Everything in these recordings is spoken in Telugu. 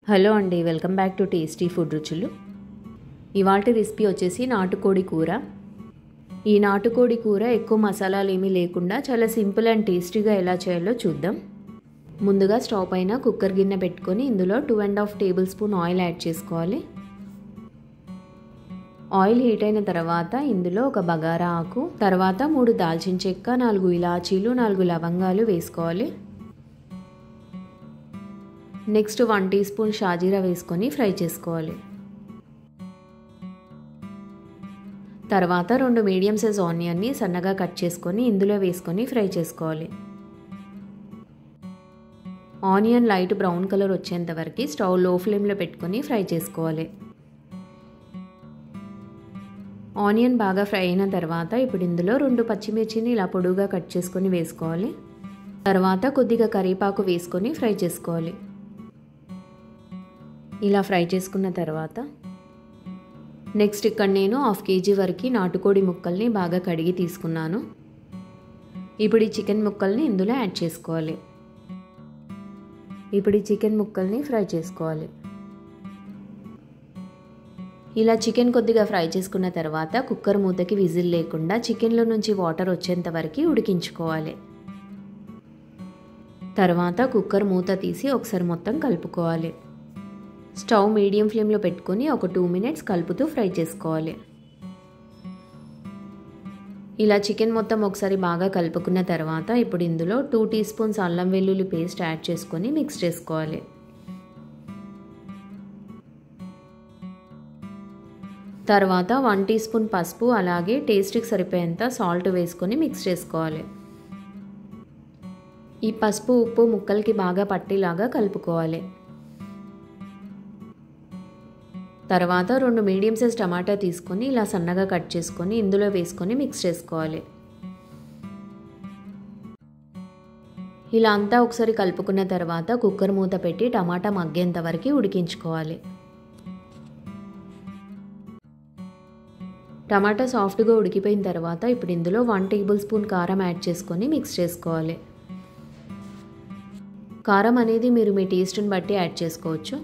హలో అండి, welcome back to tasty food రుచులు. ఇవాల్టి రెసిపీ వచ్చేసి నాటుకోడి కూర. ఈ నాటుకోడి కూర ఎక్కువ మసాలాలు ఏమీ లేకుండా చాలా సింపుల్ అండ్ టేస్టీగా ఎలా చేయాలో చూద్దాం. ముందుగా స్టవ్ పైన కుక్కర్ గిన్నె పెట్టుకొని ఇందులో 2.5 టేబుల్ స్పూన్ ఆయిల్ యాడ్ చేసుకోవాలి. ఆయిల్ హీట్ అయిన తర్వాత ఇందులో ఒక బగారా ఆకు, తర్వాత 3 దాల్చిన చెక్క, 4 ఇలాచీలు, 4 లవంగాలు వేసుకోవాలి. నెక్స్ట్ 1 టీ స్పూన్ షాజీరా వేసుకొని ఫ్రై చేసుకోవాలి. తర్వాత 2 మీడియం సైజ్ ఆనియన్ని సన్నగా కట్ చేసుకొని ఇందులో వేసుకొని ఫ్రై చేసుకోవాలి. ఆనియన్ లైట్ బ్రౌన్ కలర్ వచ్చేంత వరకు స్టవ్ లో ఫ్లేమ్లో పెట్టుకొని ఫ్రై చేసుకోవాలి. ఆనియన్ బాగా ఫ్రై అయిన తర్వాత ఇప్పుడు ఇందులో 2 పచ్చిమిర్చిని ఇలా పొడుగా కట్ చేసుకొని వేసుకోవాలి. తర్వాత కొద్దిగా కరివేపాకు వేసుకొని ఫ్రై చేసుకోవాలి. ఇలా ఫ్రై చేసుకున్న తర్వాత నెక్స్ట్ ఇక్కడ నేను 1/2 కేజీ వరకు నాటుకోడి ముక్కల్ని బాగా కడిగి తీసుకున్నాను. ఇప్పుడు ఈ చికెన్ ముక్కల్ని ఇందులో యాడ్ చేసుకోవాలి. ఇప్పుడు ఈ చికెన్ ముక్కల్ని ఫ్రై చేసుకోవాలి. ఇలా చికెన్ కొద్దిగా ఫ్రై చేసుకున్న తర్వాత కుక్కర్ మూతకి విజిల్ లేకుండా చికెన్లో నుంచి వాటర్ వచ్చేంత వరకు ఉడికించుకోవాలి. తర్వాత కుక్కర్ మూత తీసి ఒకసారి మొత్తం కలుపుకోవాలి. స్టవ్ మీడియం ఫ్లేమ్లో పెట్టుకొని ఒక 2 మినిట్స్ కలుపుతూ ఫ్రై చేసుకోవాలి. ఇలా చికెన్ మొత్తం ఒకసారి బాగా కలుపుకున్న తర్వాత ఇప్పుడు ఇందులో 2 టీ స్పూన్స్ అల్లం వెల్లుల్లి పేస్ట్ యాడ్ చేసుకొని మిక్స్ చేసుకోవాలి. తర్వాత 1 టీ స్పూన్ పసుపు అలాగే టేస్ట్కి సరిపోయేంత సాల్ట్ వేసుకొని మిక్స్ చేసుకోవాలి. ఈ పసుపు ఉప్పు ముక్కలకి బాగా పట్టేలాగా కలుపుకోవాలి. తర్వాత 2 మీడియం సైజ్ టమాటా తీసుకొని ఇలా సన్నగా కట్ చేసుకొని ఇందులో వేసుకొని మిక్స్ చేసుకోవాలి. ఇలా అంతా ఒకసారి కలుపుకున్న తర్వాత కుక్కర్ మూత పెట్టి టమాటా మగ్గేంత వరకు ఉడికించుకోవాలి. టమాటా సాఫ్ట్గా ఉడికిపోయిన తర్వాత ఇప్పుడు ఇందులో 1 టేబుల్ స్పూన్ కారం యాడ్ చేసుకొని మిక్స్ చేసుకోవాలి. కారం అనేది మీరు మీ టేస్ట్ని బట్టి యాడ్ చేసుకోవచ్చు.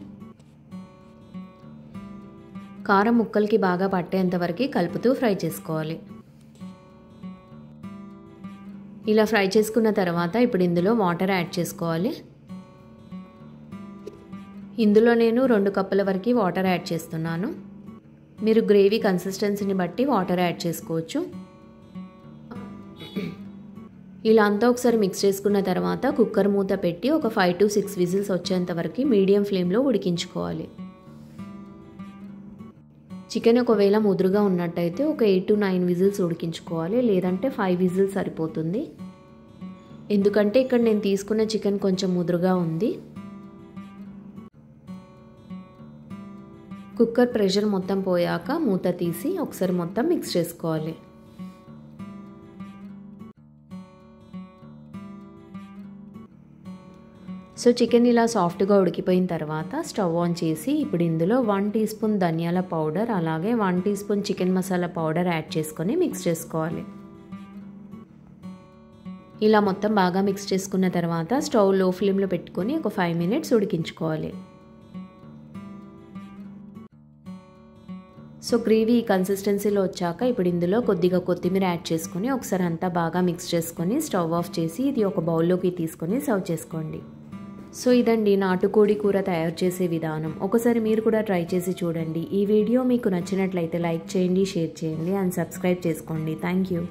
కారం ముక్కలకి బాగా పట్టేంత వరకు కలుపుతూ ఫ్రై చేసుకోవాలి. ఇలా ఫ్రై చేసుకున్న తర్వాత ఇప్పుడు ఇందులో వాటర్ యాడ్ చేసుకోవాలి. ఇందులో నేను 2 కప్పుల వరకు వాటర్ యాడ్ చేస్తున్నాను. మీరు గ్రేవీ కన్సిస్టెన్సీని బట్టి వాటర్ యాడ్ చేసుకోవచ్చు. ఇలా అంతా ఒకసారి మిక్స్ చేసుకున్న తర్వాత కుక్కర్ మూత పెట్టి ఒక 5 to 6 విజిల్స్ వచ్చేంత వరకు మీడియం ఫ్లేమ్లో ఉడికించుకోవాలి. చికెన్ ఒకవేళ ముదురుగా ఉన్నట్టయితే ఒక 8 to 9 విజిల్స్ ఉడికించుకోవాలి, లేదంటే 5 విజిల్స్ సరిపోతుంది. ఎందుకంటే ఇక్కడ నేను తీసుకున్న చికెన్ కొంచెం ముదురుగా ఉంది. కుక్కర్ ప్రెషర్ మొత్తం పోయాక మూత తీసి ఒకసారి మొత్తం మిక్స్ చేసుకోవాలి. సో చికెన్ ఇలా సాఫ్ట్గా ఉడికిపోయిన తర్వాత స్టవ్ ఆన్ చేసి ఇప్పుడు ఇందులో 1 టీ స్పూన్ ధనియాల పౌడర్ అలాగే 1 teaspoon chicken masala powder add చేసుకొని మిక్స్ చేసుకోవాలి. ఇలా మొత్తం బాగా మిక్స్ చేసుకున్న తర్వాత స్టవ్ లో ఫ్లేమ్లో పెట్టుకొని ఒక 5 మినిట్స్ ఉడికించుకోవాలి. సో గ్రేవీ కన్సిస్టెన్సీలో వచ్చాక ఇప్పుడు ఇందులో కొద్దిగా కొత్తిమీర యాడ్ చేసుకొని ఒకసారి అంతా బాగా మిక్స్ చేసుకొని స్టవ్ ఆఫ్ చేసి ఇది ఒక బౌల్లోకి తీసుకొని సర్వ్ చేసుకోండి. సో ఇదండి నాటుకోడి కూర తయారు చేసే విధానం. ఒకసారి మీరు కూడా ట్రై చేసి చూడండి. ఈ వీడియో మీకు నచ్చినట్లయితే లైక్ చేయండి, షేర్ చేయండి అండ్ సబ్స్క్రైబ్ చేసుకోండి. Thank you.